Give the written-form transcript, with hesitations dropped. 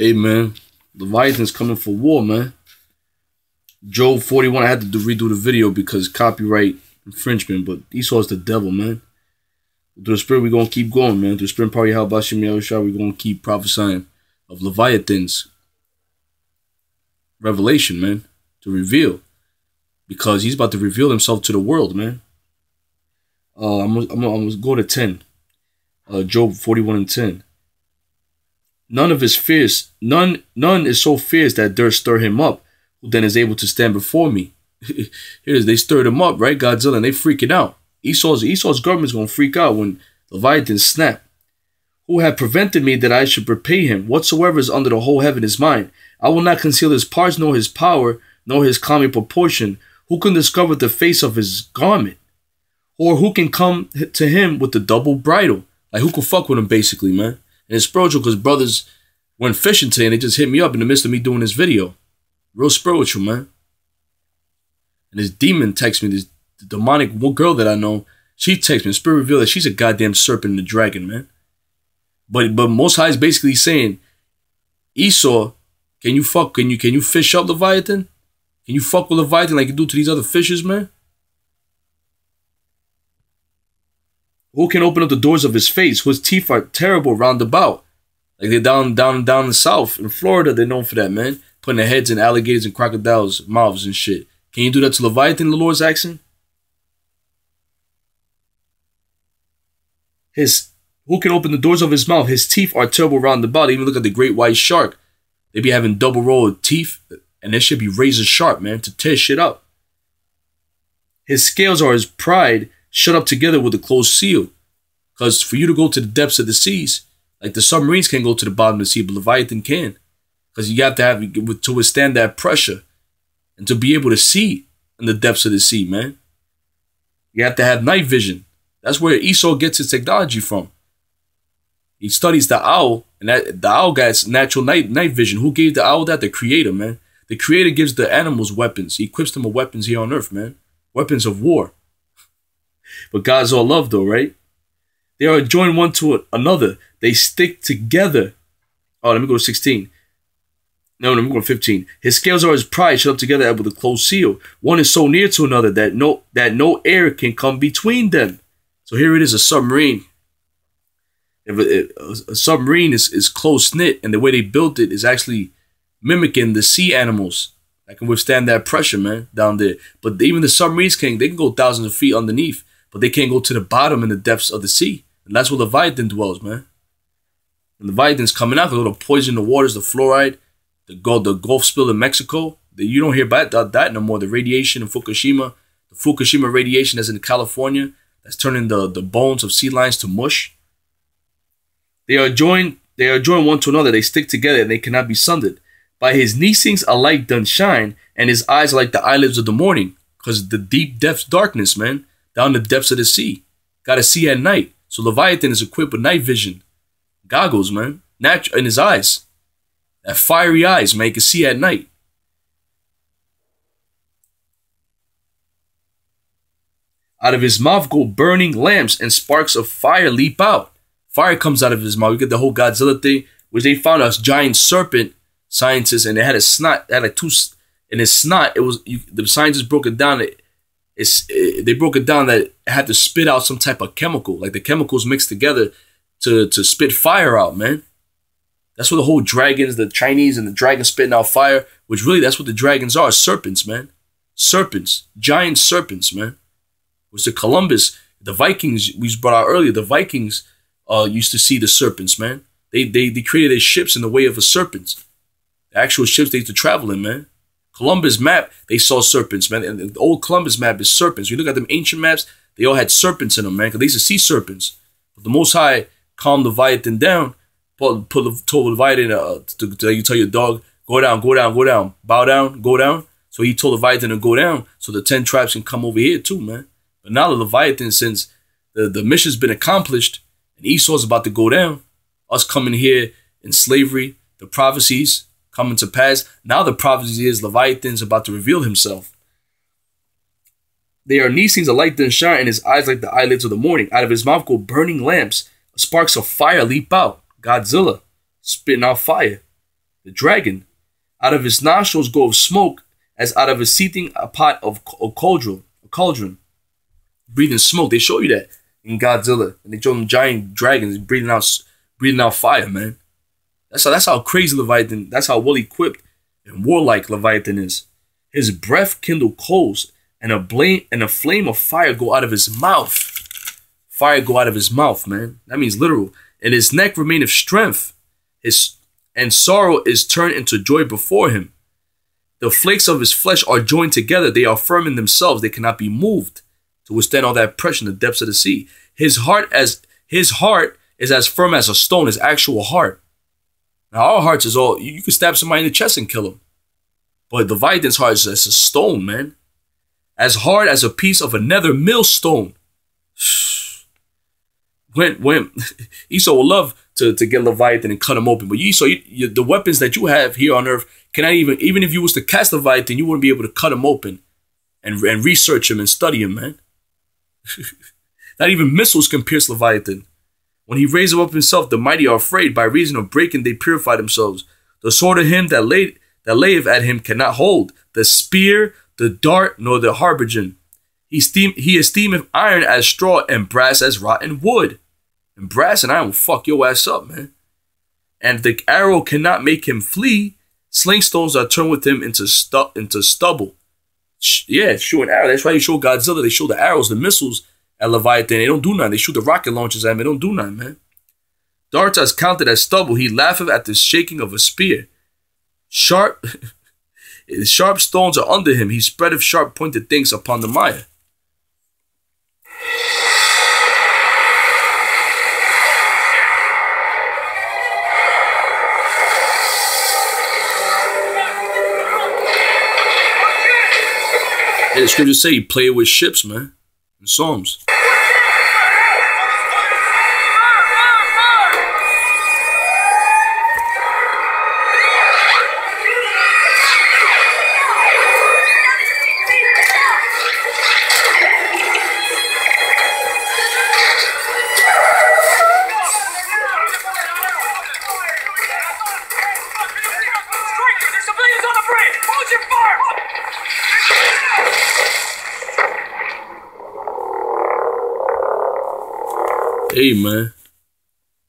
Hey, man. Leviathan's coming for war, man. Job 41, I had to redo the video because copyright infringement, but Esau's the devil, man. Through the Spirit, we're going to keep going, man. Through the Spirit and power of Yahawashi, we're going to keep prophesying of Leviathan's revelation, man, to reveal. Because he's about to reveal himself to the world, man. I'm gonna go to 10. Job 41 and 10. None of his fears, none is so fierce that durst stir him up, who then is able to stand before me. Here it is, they stirred him up, right? Godzilla, and they freaking out. Esau's government's gonna freak out when Leviathan snap. Who had prevented me that I should repay him? Whatsoever is under the whole heaven is mine. I will not conceal his parts, nor his power, nor his common proportion. Who can discover the face of his garment? Or who can come to him with the double bridle? Like, who can fuck with him, basically, man? And it's spiritual because brothers went fishing today and they just hit me up in the midst of me doing this video. Real spiritual, man. And this demon texts me, this demonic girl that I know, she texts me, the Spirit revealed that she's a goddamn serpent and a dragon, man. But Most High is basically saying, Esau, can you fish up Leviathan? Can you fuck with Leviathan like you do to these other fishes, man? Who can open up the doors of his face? Whose teeth are terrible round about. Like they're down the south. In Florida, they're known for that, man. Putting their heads in alligators and crocodiles' mouths and shit. Can you do that to Leviathan, the Lord's asking? Who can open the doors of his mouth? His teeth are terrible round about. Even look at the great white shark. They be having double row of teeth. And that should be razor sharp, man, to tear shit up. His scales are his pride, shut up together with a closed seal. Because for you to go to the depths of the seas, like the submarines can't go to the bottom of the sea, but Leviathan can. Because you have to withstand that pressure. And to be able to see in the depths of the sea, man. You have to have night vision. That's where Esau gets his technology from. He studies the owl, and the owl guy's natural night vision. Who gave the owl that? The Creator, man. The Creator gives the animals weapons. He equips them with weapons here on earth, man. Weapons of war. But God's all love, though, right? They are joined one to another. They stick together. Oh, let me go to 16. No, let me go to 15. His scales are his pride, shut up together with a closed seal. One is so near to another that no air can come between them. So here it is, a submarine. If a submarine is close-knit, and the way they built it is actually mimicking the sea animals that can withstand that pressure, man, down there. But even the submarines they can go thousands of feet underneath, but they can't go to the bottom in the depths of the sea. And that's where Leviathan dwells, man. And Leviathan's coming out because of the poison in the waters, the fluoride, the Gulf spill in Mexico. You don't hear about that no more. The radiation in Fukushima, the Fukushima radiation that's in California, that's turning the bones of sea lions to mush. They are joined one to another. They stick together and they cannot be sundered. By his neesings a light doth shine, and his eyes are like the eyelids of the morning. Because the deep depths darkness, man. Down the depths of the sea. Gotta see at night. So Leviathan is equipped with night vision. Goggles, man. Natural in his eyes. That fiery eyes, man. You can see at night. Out of his mouth go burning lamps, and sparks of fire leap out. Fire comes out of his mouth. You get the whole Godzilla thing, which they found a giant serpent, scientists, and they had a snot. They had like in his snot. The scientists broke it down. They broke it down that it had to spit out some type of chemical, like the chemicals mixed together to spit fire out, man. That's what the whole dragons, the Chinese and the dragons spitting out fire, which really that's what the dragons are, serpents, man. Serpents, giant serpents, man. Which the Columbus, the Vikings we brought out earlier, the Vikings used to see the serpents, man. They created their ships in the way of a serpent. The actual ships they used to travel in, man. Columbus map, they saw serpents, man. And the old Columbus map is serpents. You look at them ancient maps, they all had serpents in them, man, because they used to see serpents. But the Most High calmed Leviathan down, told Leviathan you tell your dog, go down, go down, go down, bow down, go down. So he told Leviathan to go down so the 10 tribes can come over here too, man. But now the Leviathan, since the mission's been accomplished and Esau's about to go down, us coming here in slavery, the prophecies coming to pass. Now the prophecy is Leviathan's about to reveal himself. They are neesings a light doth shine, and his eyes like the eyelids of the morning. Out of his mouth go burning lamps. Sparks of fire leap out. Godzilla spitting out fire. The dragon, out of his nostrils go smoke as out of a seething pot of a cauldron. Breathing smoke. They show you that in Godzilla. And they show them giant dragons breathing out fire, man. That's how crazy Leviathan, that's how well equipped and warlike Leviathan is. His breath kindle coals, and a flame of fire go out of his mouth. Fire go out of his mouth, man. That means literal. And his neck remaineth strength. And sorrow is turned into joy before him. The flakes of his flesh are joined together. They are firm in themselves. They cannot be moved to withstand all that pressure in the depths of the sea. His heart is as firm as a stone, his actual heart. Now our hearts is all, you can stab somebody in the chest and kill him. But Leviathan's heart is as a stone, man. As hard as a piece of a nether millstone. When Esau will love to get Leviathan and cut him open. But Esau, the weapons that you have here on earth cannot even if you was to cast Leviathan, you wouldn't be able to cut him open and research him and study him, man. Not even missiles can pierce Leviathan. When he raised up himself, the mighty are afraid. By reason of breaking, they purify themselves. The sword of him that layeth at him cannot hold. The spear, the dart, nor the harbinger. He esteemeth iron as straw, and brass as rotten wood. And brass and iron will fuck your ass up, man. And the arrow cannot make him flee. Sling stones are turned with him into stubble. Yeah, shoot an arrow. That's why you show Godzilla. They show the arrows, the missiles at Leviathan. They don't do nothing. They shoot the rocket launchers at him. They don't do nothing, man. Darts as counted as stubble. He laugheth at the shaking of a spear. Sharp stones are under him. He spreadeth sharp pointed things upon the mire. And the scriptures say he played with ships, man. In Psalms. Hey, man.